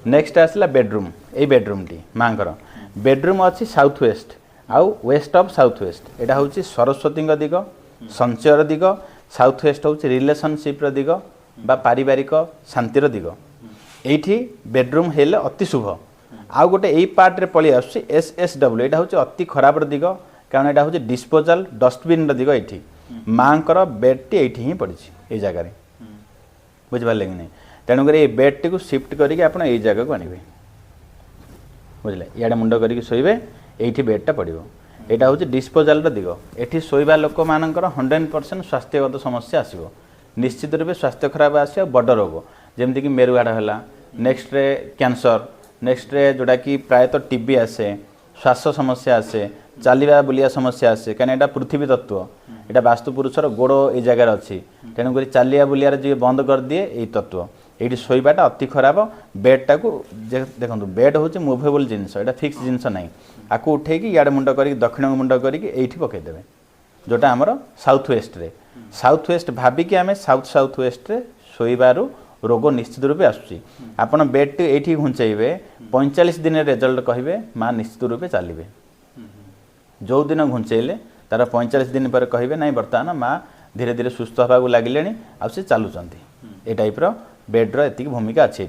Next आसला bedroom ए bedroom T माँकर bedroom अच्छी south west आउ वेस्ट ऑफ साउथ वेस्ट एटा हूँ सरस्वती दिग संचयर दिग साउथ वेस्ट हूँ रिलेशनशिप दिग बा पारिवारिक शांतिर दिग ये बेडरूम हेले अति शुभ आउ गोटे यही पार्ट रे पलि आसुची SSW एटा हूँ अति खराब दिग कारण एटा हूँ डिस्पोजाल डस्टबिन दिग ये माँकर बेडटी ये ही पड़ी ये जगार बुझिपारे कि नहीं तेणुक ये बेडटी को शिफ्ट करके आप जगह को आने बुझे इे मुंड करके शोबे ये बेडटा पड़ो यहाँ हूँ डिस्पोजाल दिग ये शोवा लोक मानकर 100% स्वास्थ्यगत समस्या आसो निश्चित रूप स्वास्थ्य खराब आस बड़ रोग जमीक मेरुहाड़ है नेक्स्ट रे कैंसर नेक्स्ट रे जोटा कि प्रायतः टीबी आसे श्वास समस्या आसे चलवा बुलिया समस्या आसे कहीं यहाँ पृथ्वी तत्व यहाँ वास्तुपुरुषर गोड़ ये जगार अच्छी तेणुक चलवा बुलिया जी बंद कर दिए यही तत्व ये शोवाटा अति खराब बेडटा को देखो बेड हूँ मुवेबल जिनस यहाँ फिक्स जिनस ना आपको उठे इे मुंड कर दक्षिण मुंड करके पकईदेवे जोटा आमर साउथ वेस्ट रे साउथ वेस्ट भाविकी आम साउथ वेस्ट रे शोबारू रोग निश्चित रूपे आसूँ आपड़ बेड टी ये घुंचेबे 45 दिन रिजल्ट कहे माँ निश्चित रूपे चलिए जो दिन घुंचेले तार 45 दिन पर कहे ना बर्तमान माँ धीरे धीरे सुस्थ होगा लगिले आ चलुँच ये टाइप्र बेड्र एति भूमिका अच्छी।